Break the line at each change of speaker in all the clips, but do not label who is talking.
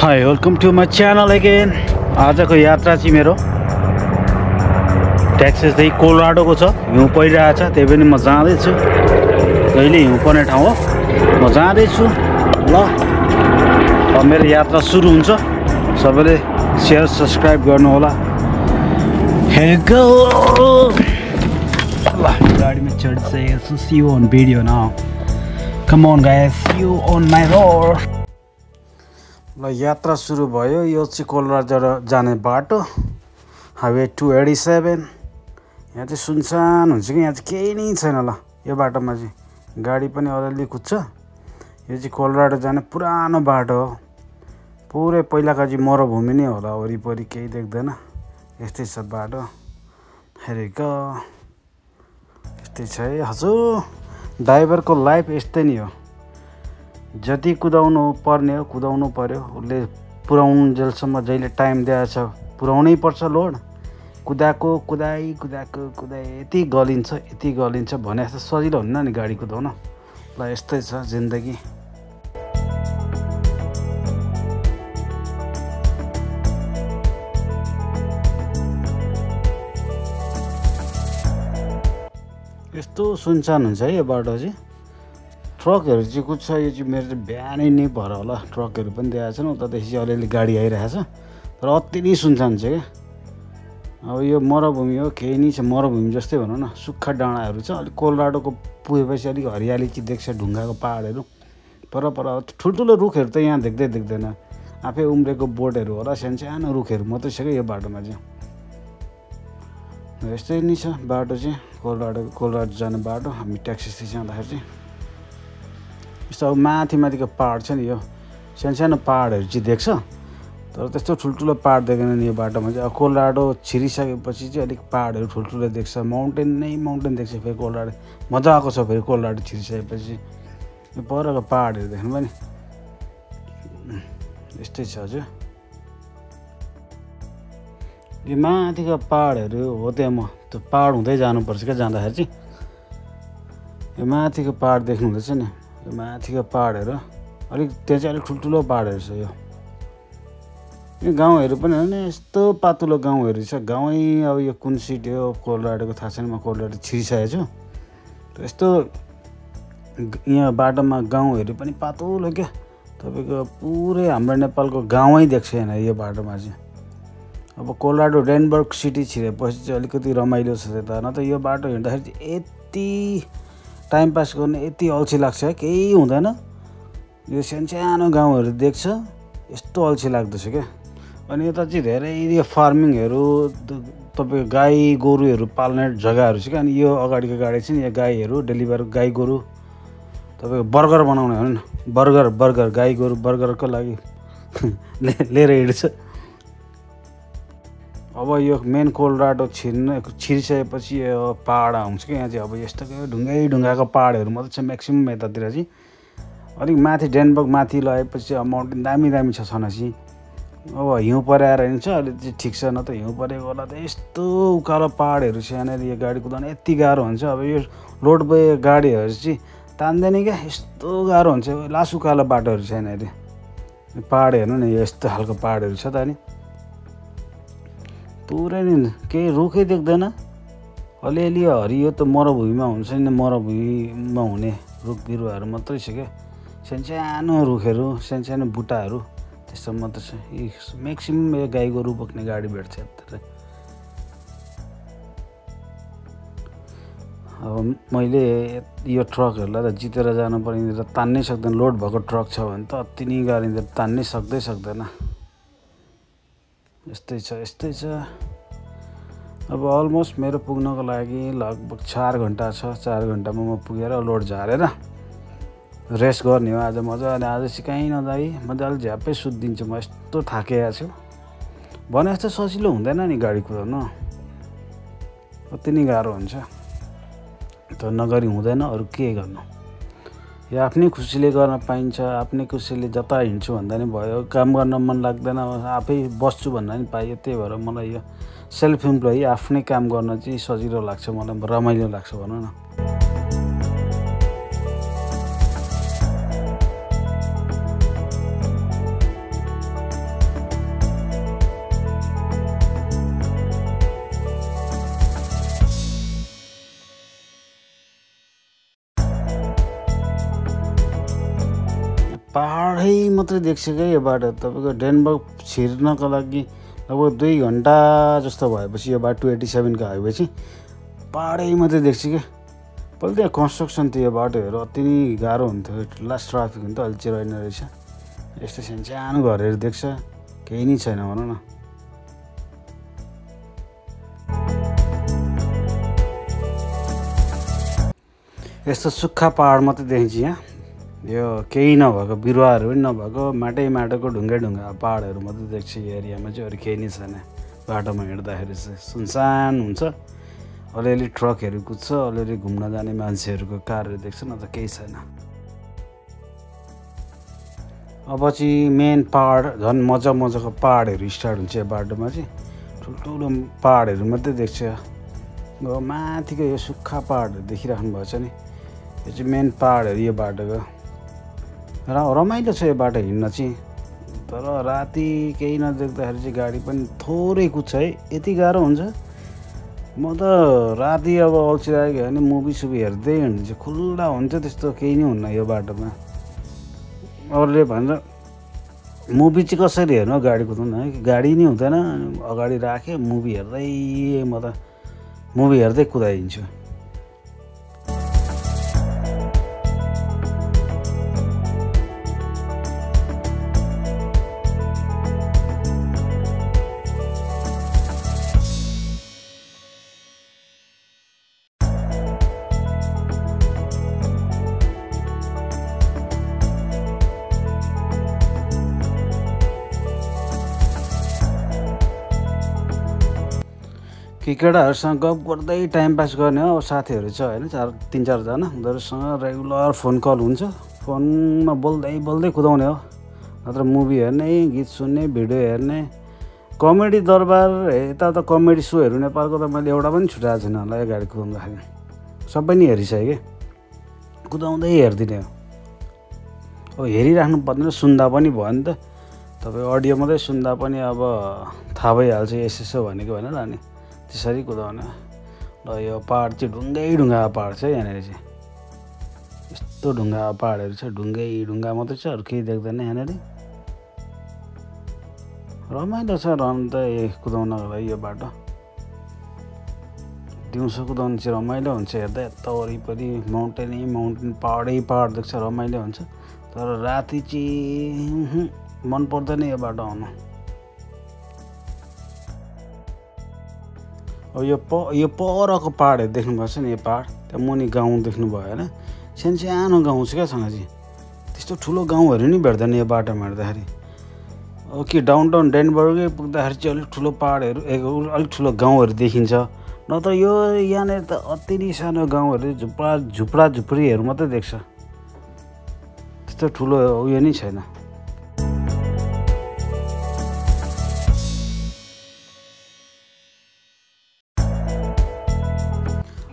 High welcome to my channel again. आजको यात्रा चाहिँ मेरो टेक्सासदेखि कोलोराडोको छ। हिउँ परिरहेछ, त्यही पनि म जाँदैछु। कहिले हिउँ पर्ने ठाउँ हो, म जाँदैछु। ल अब मेरो यात्रा सुरु हुन्छ। सबैले सेयर सब्सक्राइब गर्नु होला। Here go। ल गाडीमा चढिसकेको छु। See you on video now। Come on guys, see you on my road। ल यात्रा सुरु भयो। यो चाहिँ कोलोराडो जाने बाटो, हाइवे 287। यहाँ चाहिँ सुनसान हुन्छ कि यहाँ चाहिँ केही नै छैन। ल यो बाटोमा चाहिँ गाडी पनि अलिअलि कुद्छ। यो चाहिँ कोलोराडो जाने पुरानो बाटो हो। पुरै पहिलाको चाहिँ मरुभूमि नै होला, वरिपरि केही देख्दैन। यस्तै छ बाटो। हेरेको यस्तै छ है। हजुर ड्राइभरको लाइफ यस्तै नै हो। जति कुदाउनु पर्ने हो कुदाउनु पर्यो। उसले पुर्याउनु जेलसम्म जहिले टाइम दिएछ पुर्याउनै पर्छ लोड। कुदाएको कुदाई यति गलिन्छ भने जस्तो सजिलो हुन्न नि गाडी कुदाउन। ल यस्तै छ जिन्दगी। यस्तो सुनसान हुन्छ है यो बाटो चाहिँ। ट्रकहरू चाहिँ कुद्छ। यो चाहिँ मेरो चाहिँ बिहानै नै भएर होला ट्रकहरू पनि देखाएको छैन। उतादेखि चाहिँ अलिअलि गाडी आइरहेछ, तर अति नै सुनसान छ क्या। अब यो मरुभूमि हो, केही नै छ। मरुभूमि जस्तै भनौँ न, सुक्खा डाँडाहरू छ। अलिक कोलोराडोको पुगेपछि अलिक हरियाली चाहिँ देख्छ, ढुङ्गाको पहाडहरू पर ठुल्ठुलो रुखहरू त यहाँ देख्दैन। आफै उम्रेको बोटहरू होला, सानो रुखहरू मात्रै छ क्या यो बाटोमा चाहिँ। यस्तै नै छ बाटो चाहिँ। कोलोराडो जाने बाटो। हामी ट्याक्सीसित जाँदाखेरि चाहिँ यस्तो अब माथिको पहाड छ नि, यो सानो पहाडहरू चाहिँ देख्छ, तर त्यस्तो ठुल्ठुलो पहाड देख्दैन नि यो बाटोमा चाहिँ। अब कोलोराडो छिरिसकेपछि चाहिँ अलिक पहाडहरू ठुल्ठुलो देख्छ। माउन्टेन देख्छ फेरि कोलोराडो। मजा आएको छ फेरि कोलोराडो छिरिसकेपछि यो परको पहाडहरू देख्नु पनि यस्तै छ हजुर। यो माथिको पहाडहरू हो, त्यहाँ म त्यो पहाड हुँदै जानुपर्छ क्या जाँदाखेरि चाहिँ। यो माथिको पहाड देख्नु हुँदैछ नि, यो माथिको पहाडहरू अलिक त्यहाँ चाहिँ अलिक ठुल्ठुलो पहाडहरू छ। यो गाउँहरू पनि होइन, यस्तो पातुलो गाउँहरू छ। गाउँै अब यो कुन सिटी हो कोलोराडोको थाहा छैन। म कोलोराडो छिरिसकेको छु। यस्तो यहाँ बाटोमा गाउँहरू पनि पातुलो क्या। तपाईँको पुरै हाम्रो नेपालको गाउँै देख्छ होइन यो बाटोमा चाहिँ। अब कोलोराडो डेनबर्ग सिटी छिरेपछि चाहिँ अलिकति रमाइलो छ त्यता। न त यो बाटो हिँड्दाखेरि चाहिँ यति टाइम पास गर्ने यति अल्छी लाग्छ, केही हुँदैन। यो सानो गाउँहरू देख्छ, यस्तो अल्छी लाग्दछ क्या। अनि यता चाहिँ धेरै यो फार्मिङहरू, तपाईँको गाई गोरुहरू पाल्ने जग्गाहरू छ क्या। अनि यो अगाडिको गाडी चाहिँ यो गाईहरू डेलिभर, गाई गोरु तपाईँको बर्गर बनाउने हो नि, बर्गर गाई गोरु बर्गरको लागि लिएर हिँड्छ। अब यो मेन कोलोराडो छिरिसकेपछि यो पहाड आउँछ क्या। यहाँ चाहिँ अब यस्तो ढुङ्गाको पहाडहरू मात्रै छ म्याक्सिमम् यतातिर चाहिँ। अलिक माथि डेनबर्ग माथि लगाएपछि अब माउन्टेन दामी छ छनासी। अब हिउँ परेर हिँड्छ अहिले चाहिँ ठिक छ, न त हिउँ परेको होला त यस्तो उकालो पहाडहरू छ यहाँनिर। यो गाडी कुदाउन यति गाह्रो हुन्छ। अब यो लोड बोय गाडीहरू चाहिँ तान्दैन क्या, यस्तो गाह्रो हुन्छ। लास उकालो बाटोहरू छ यहाँनिर। पहाड हेर्नु न, यस्तो खालको पहाडहरू छ त नि। पुरै नि केही रुखै देख्दैन। अलिअलि हरियो त मरुभूमिमा हुन्छ नि, मरुभूमिमा हुने रुख बिरुवाहरू मात्रै छ क्या। सानो रुखहरू, सानो बुट्टाहरू त्यस्तो मात्रै छ। म्याक्सिमम् यो गाई गोरु बोक्ने गाडी भेट्छ यता। अब मैले यो ट्रकहरूलाई त जितेर जानु पर्ने, तान्नै सक्दैन। लोड भएको ट्रक छ भने त अति नै गाह्रो, तान्नै सक्दैन। यस्तै छ। अब अलमोस्ट मेरो पुग्नको लागि लगभग 4 घन्टा छ। 4 घन्टामा म पुगेर लोड झारेर रेस्ट गर्ने हो आज मजाले। आज चाहिँ कहीँ नजाई मजाले झ्याप्पै सुत्दिन्छु म। यस्तो थाकेको छु भने जस्तो सजिलो हुँदैन नि गाडी कुदाउनु, अति नै गाह्रो हुन्छ। त नगरी हुँदैन, अरू के गर्नु। यो आफ्नै खुसीले गर्न पाइन्छ। आफ्नै खुसीले जता हिँड्छु भन्दा नि भयो। काम गर्न मन लाग्दैन, आफै बस्छु भन्दा नि पाइयो। त्यही भएर मलाई यो सेल्फ इम्प्लोइ आफ्नै काम गर्न चाहिँ सजिलो लाग्छ, मलाई रमाइलो लाग्छ भनौँ न। पाहाडै मात्रै देख्छ क्या यो बाटो। तपाईँको डेनबर्ग छिर्नको लागि लगभग 2 घन्टा जस्तो भएपछि यो बाटो 287 को हाइवे चाहिँ पाहाडै मात्रै देख्छ क्या। पहिला त्यहाँ कन्स्ट्रक्सन थियो यो बाटोहरू, अति नै गाह्रो हुन्थ्यो, लास्ट ट्राफिक हुन्थ्यो, अहिले चाहिँ रहेन रहेछ। यस्तो सानो घरहरू देख्छ, केही नै छैन भनौँ न। यस्तो सुक्खा पाहाड मात्रै देखिन्छ यहाँ। यो केही नभएको, बिरुवाहरू पनि नभएको, माटोको ढुङ्गा पाहाडहरू मात्रै देख्छ यो एरियामा चाहिँ। अरू केही नै छैन। बाटोमा हिँड्दाखेरि चाहिँ सुनसान हुन्छ, अलिअलि ट्रकहरू कुद्छ, अलिअलि घुम्न जाने मान्छेहरूको कारहरू देख्छ, न त केही छैन। अब चाहिँ मेन पाहाड, झन् मजाको पाहाडहरू स्टार्ट हुन्छ यो बाटोमा चाहिँ। ठुल्ठुलो पाहाडहरू मात्रै देख्छ। माथिको यो सुक्खा पाहाडहरू देखिराख्नु भएको छ नि, यो चाहिँ मेन पाहाडहरू यो बाटोको। रमाइलो छ यो बाटो हिँड्न चाहिँ, तर राति केही नदेख्दाखेरि चाहिँ गाडी पनि थोरै कुद्छ है, यति गाह्रो हुन्छ। म त राति अब अल्छी लागेको भने मुभी हेर्दै हिँड्छु, खुल्ला हुन्छ, त्यस्तो केही नै हुन्न यो बाटोमा। अरूले भन्छ मुभी चाहिँ कसरी हेर्नु गाडी कुदाउनु है, गाडी नै हुँदैन, अगाडि राखेँ मुभी हेर्दै, म त मुभी हेर्दै कुदाइदिन्छु। केटाहरूसँग गफ गर्दै टाइम पास गर्ने हो। साथीहरू छ होइन, 3-4 जना, उनीहरूसँग रेगुलर फोन कल हुन्छ, फोनमा बोल्दै कुदाउने हो। नत्र मुभी हेर्ने, गीत सुन्ने, भिडियो हेर्ने, कमेडी दरबार, यता त कमेडी सोहरू नेपालको त मैले एउटा पनि छुटाएको छैन होला यो गाडी कुदाउँदाखेरि। सबै नै हेरिसकेँ, कुदाउँदै हेरिदिने हो। अब हेरिराख्नु पर्दैन, सुन्दा पनि भयो नि त। तपाईँ अडियो मात्रै सुन्दा पनि अब थाहा भइहाल्छ यसो भनेको भनेर, अनि त्यसरी कुदाउने। र यो पाहाड चाहिँ ढुङ्गा पाहाड छ यहाँनिर चाहिँ। यस्तो ढुङ्गा पाहाडहरू छ, ढुङ्गा मात्रै छ, अरू केही देख्दैन यहाँनिर। रमाइलो छ रहनु त कुदाउनको लागि यो बाटो। दिउँसो कुदाउनु चाहिँ रमाइलो हुन्छ, हेर्दा यता वरिपरि माउन्टेन पाहाडै देख्छ, रमाइलो हुन्छ। तर राति चाहिँ मन पर्दैन यो बाटो आउनु। अब यो परको पाहाडहरू देख्नुभएको छ नि, यो पाहाड, त्यहाँ मुनि गाउँ देख्नुभयो होइन, सानो गाउँ छ क्या सँग चाहिँ। त्यस्तो ठुलो गाउँहरू नि भेट्दैन यो बाटोमा हिँड्दाखेरि। अब कि डाउनटाउन डेनबर्गै पुग्दाखेरि चाहिँ अलिक ठुलो पाहाडहरू, अलिक ठुलो गाउँहरू देखिन्छ। नत्र यो यहाँनिर त अति नै सानो गाउँहरू, झुप्रीहरू मात्रै देख्छ, त्यस्तो ठुलो उयो नै छैन।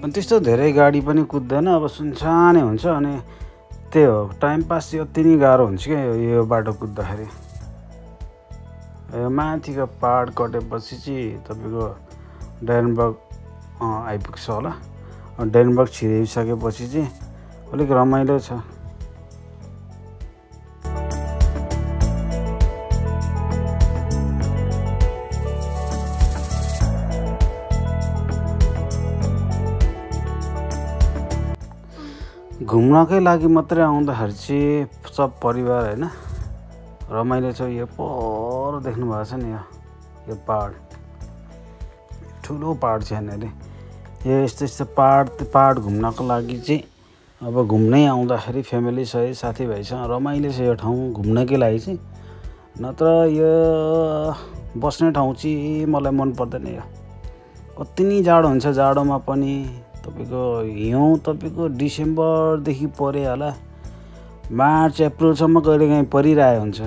अनि त्यस्तो धेरै गाडी पनि कुद्दैन, अब सुनसानै हुन्छ। अनि त्यही हो, टाइम पास चाहिँ अति नै गाह्रो हुन्छ क्या यो बाटो कुद्दाखेरि। माथिको पाहाड कटेपछि चाहिँ तपाईँको डेनबर्ग आइपुग्छ होला। डेनबर्ग छिरिसकेपछि चाहिँ अलिक रमाइलो छ। घुम्नकै लागि मात्रै आउँदाखेरि चाहिँ सब परिवार होइन रमाइलो छ। यो पर देख्नु भएको छ नि, यो पाहाड, ठुलो पाहाड छ यहाँनिर। यो यस्तो पाहाड घुम्नको लागि चाहिँ अब घुम्नै आउँदाखेरि फ्यामिली सहित साथीभाइसँग रमाइलो छ यो ठाउँ घुम्नकै लागि चाहिँ। नत्र यो बस्ने ठाउँ चाहिँ मलाई मन पर्दैन। यो कति नै जाडो हुन्छ, जाडोमा पनि तपाईँको हिउँ तपाईँको डिसेम्बरदेखि परे होला, मार्च अप्रिलसम्म कहिलेकाहीँ परिरहेको हुन्छ।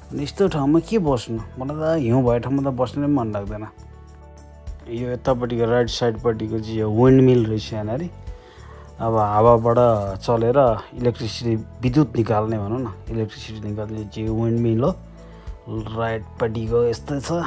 अनि यस्तो ठाउँमा के बस्नु, मलाई त हिउँ भएको ठाउँमा त बस्नु पनि मन लाग्दैन। यो यतापट्टिको राइट साइडपट्टिको चाहिँ यो विन्ड मिल रहेछ यहाँनिर। अब हावाबाट चलेर इलेक्ट्रिसिटी, विद्युत निकाल्ने भनौँ न, इलेक्ट्रिसिटी निकाल्ने चाहिँ विन्ड मिल हो। राइटपट्टिको यस्तै छ।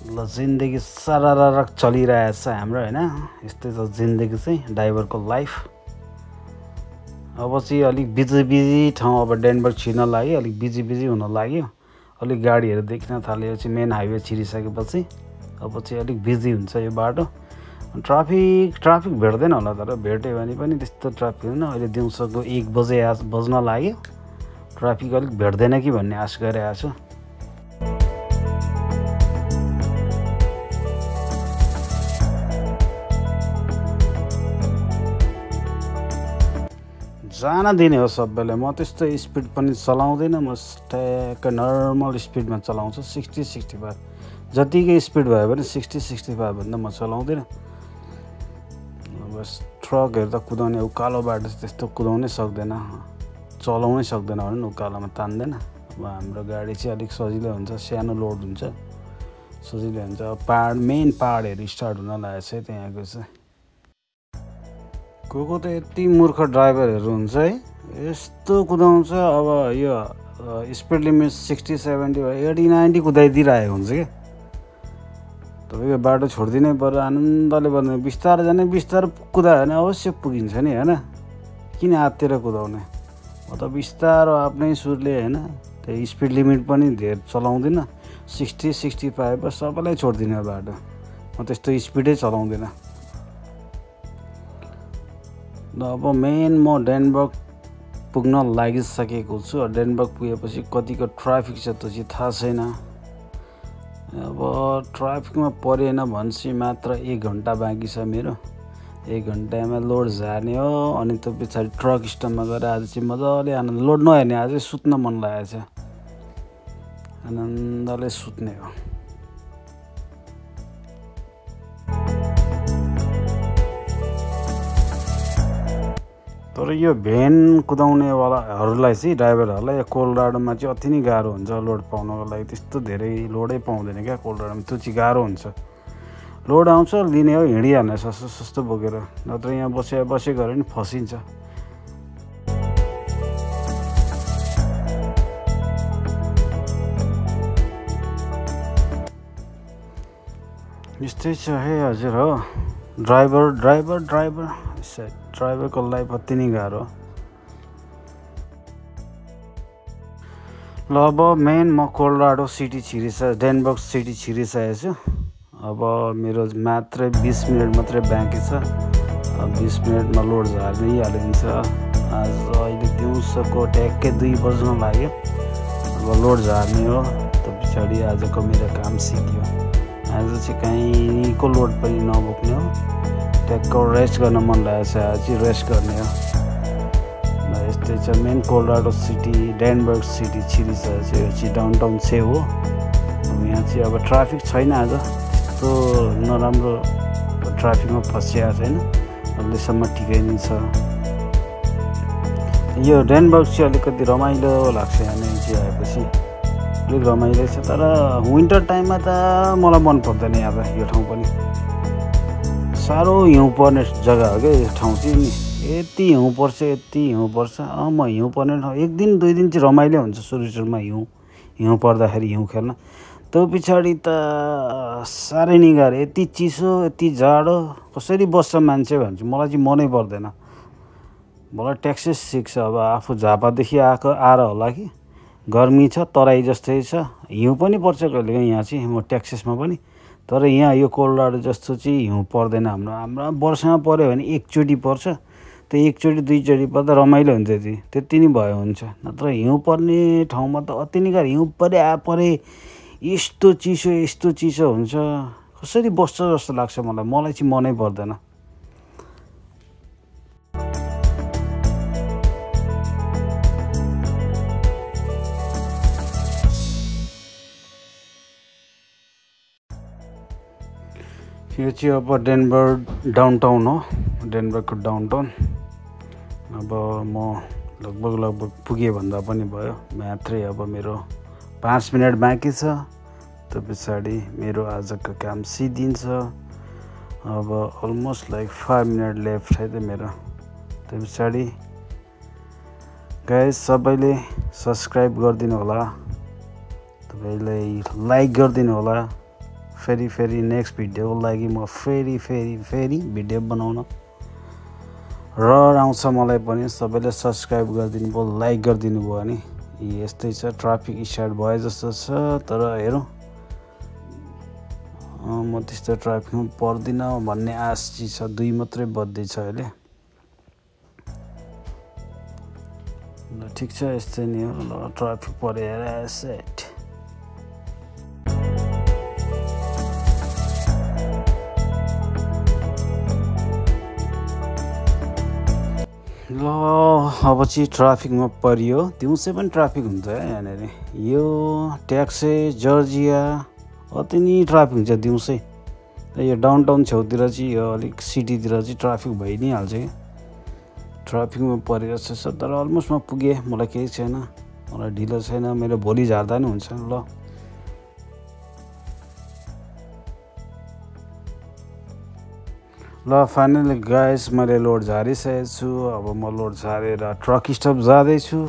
ल जिन्दगी सारारक चलिरहेछ हाम्रो होइन, यस्तै छ जिन्दगी चाहिँ, ड्राइभरको लाइफ। अब चाहिँ अलिक बिजी ठाउँ अब डेनबर्ग छिर्न लाग्यो अलिक बिजी हुन लाग्यो अलिक गाडीहरू देखिन थालेपछि मेन हाइवे छिरिसकेपछि अब चाहिँ अलिक बिजी हुन्छ यो बाटो ट्राफिक भेट्दैन होला तर भेट्यो भने पनि त्यस्तो ट्राफिक हुँदैन अहिले दिउँसोको 1 बजे बज्न लाग्यो ट्राफिक अलिक भेट्दैन कि भन्ने आश गरिरहेको छु जान दिने हो सबैलाई म त्यस्तो स्पिड पनि चलाउँदैन म ट्याक्क नर्मल स्पिडमा चलाउँछु 60-65 जतिकै स्पिड भयो भने 60-65 भन्दा म चलाउँदिनँ बस ट्रकहरू त कुदाउने उकालो बाटो त्यस्तो कुदाउनै सक्दैन चलाउनै सक्दैन भने उकालोमा तान्दैन अब हाम्रो गाडी चाहिँ अलिक सजिलो हुन्छ सानो लोड हुन्छ सजिलो हुन्छ मेन पहाडहरू स्टार्ट हुन लागेको छ त्यहाँको चाहिँ को त यति मूर्ख ड्राइभरहरू हुन्छ है यस्तो कुदाउँछ अब यो स्पिड लिमिट 60-70 80-90 कुदाइदिइरहेको हुन्छ क्या तपाईँको बाटो छोडिदिनै पर्यो आनन्दले भन्दा बिस्तारै जाने बिस्तारै कुदायो भने अवश्य पुगिन्छ नि होइन किन आत्तिएर कुदाउने म त बिस्तारो आफ्नै सुरले होइन त्यही स्पिड लिमिट पनि धेर चलाउँदिनँ 60-65 बस सबैलाई छोडिदिने बाटो म त्यस्तो स्पिडै चलाउँदिनँ अब मेन म डेनबर्ग पुग्न लागिसकेको छु डेनबर्ग पुगेपछि कतिको ट्राफिक छ त्यो चाहिँ थाहा छैन अब ट्राफिकमा परेन भनेपछि मात्र 1 घन्टा बाँकी छ मेरो 1 घन्टामा लोड झार्ने हो अनि त्यो पछाडि ट्रक स्टपमा गएर आज चाहिँ मजाले आनन्द लोड नहेर्ने आज सुत्न मन लागेको छ आनन्दले सुत्ने हो तर यो भ्यान कुदाउनेवालाहरूलाई चाहिँ ड्राइभरहरूलाई कोलोराडोमा चाहिँ अति नै गाह्रो हुन्छ लोड पाउनको लागि त्यस्तो धेरै लोडै पाउँदैन क्या कोलोराडोमा त्यो चाहिँ गाह्रो हुन्छ लोड आउँछ लिने हो हिँडिहाल्ने सस्तो बोकेर नत्र यहाँ बसे गरे नि फसिन्छ यस्तै छ है हजुर हो ड्राइभरको लाइफ अति नै गाह्रो ल अब मेन म कोलोराडो सिटी डेनबर्ग सिटी छिरिसकेको छु अब मेरो मात्र 20 मिनट मात्रै बाँकी छ 20 मिनटमा लोड झार्नै हालिन्छ आज अहिले दिउँसोको ट्याक्कै 2 बज्न लाग्यो अब लोड झार्ने हो त पछाडि आजको मेरो काम सिक्यो आज चाहिँ कहीँको लोड पनि नबोक्ने हो ट्याक्क रेस्ट गर्न मन लागेको छ आज चाहिँ रेस्ट गर्ने हो यस्तै छ मेन कोलोराडो सिटी डेनबर्ग सिटी छिरिसकेको छ यो चाहिँ डाउनटाउन चाहिँ हो अब यहाँ चाहिँ अब ट्राफिक छैन आज त्यस्तो नराम्रो ट्राफिकमा फसिएको छैन अहिलेसम्म ठिकै नै छ यो डेनबर्ग चाहिँ अलिकति रमाइलो लाग्छ यहाँ चाहिँ आएपछि अलिक रमाइलो छ तर विन्टर टाइममा त मलाई मन पर्दैन यहाँ त यो ठाउँ पनि साह्रो हिउँ पर्ने जग्गा हो क्या यो ठाउँ चाहिँ नि यति हिउँ पर्छ म हिउँ पर्ने ठाउँ 1 दिन 2 दिन चाहिँ रमाइलो हुन्छ सुरुमा हिउँ पर्दाखेरि हिउँ खेल्न त्यो पछाडि त साह्रै नै गाह्रो यति चिसो यति जाडो कसरी बस्छ मान्छे भन्छ मलाई चाहिँ मनै पर्दैन मलाई टेक्सस सिक्छ अब आफू झापादेखि आएर होला कि गर्मी छ तराई जस्तै छ हिउँ पनि पर्छ कहिलेकाहीँ यहाँ चाहिँ म टेक्ससमा पनि तर यहाँ यो कोलोराडो जस्तो चाहिँ हिउँ पर्दैन हाम्रो वर्षमा पर्यो भने एकचोटि पर्छ त्यो एकचोटि 2 चोटि पर्दा रमाइलो हुन्छ त्यति नै भयो हुन्छ नत्र हिउँ पर्ने ठाउँमा त अति नै गाह्रो हिउँ परे यस्तो चिसो हुन्छ कसरी बस्छ जस्तो लाग्छ मलाई चाहिँ मनै पर्दैन यो चाहिँ अब डेनबर्ग डाउनटाउन हो डेनबर्गको डाउनटाउन अब म लगभग पुगे भन्दा पनि भयो मात्रै अब मेरो 5 मिनट बाँकी छ त्यो पछाडि मेरो आजको काम सिद्धिन्छ अब अलमोस्ट लाइक 5 मिनट लेफ्ट है त मेरो त्यो पछाडि गाइस सबैले सब्सक्राइब गरिदिनु होला तपाईले लाइक गरिदिनु होला फेरि नेक्स्ट भिडियोको लागि म फेरि भिडियो बनाउन रहर आउँछ मलाई पनि। सबैले सब्सक्राइब गरिदिनु भयो, लाइक गरिदिनु भयो भने यस्तै छ। ट्राफिक स्टार्ट भयो जस्तो छ, तर हेरौँ म त्यस्तो ट्राफिकमा पर्दिनँ भन्ने आश चाहिँ छ। 2 मात्रै बज्दैछ अहिले। ल ठिक छ, यस्तै नै हो। ल ट्राफिक परेर सेट। ल अब चाहिँ ट्राफिकमा परियो। दिउँसै पनि ट्राफिक हुन्छ यहाँनिर। यो ट्याक्सी जर्जिया अति नै ट्राफिक हुन्छ दिउँसै। यो डाउनटाउन छेउतिर चाहिँ, यो अलिक सिटीतिर चाहिँ ट्राफिक भइ नै हाल्छ कि। ट्राफिकमा परेर छ, तर अलमोस्ट म पुगेँ। मलाई केही छैन, मलाई ढिलो छैन। मेरो भोलि झार्दा नि हुन्छ। ल फाइनली गाइस मैले लोड झारिसकेको छु। अब म लोड झारेर ट्रक स्टप जाँदैछु।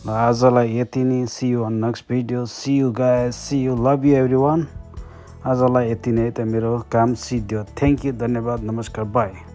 ल आजलाई यति नै। See you on next video. See you guys, see you, love you everyone. आजलाई यति नै त मेरो काम सिद्धियो। थ्याङ्क यू, धन्यवाद, नमस्कार, बाई।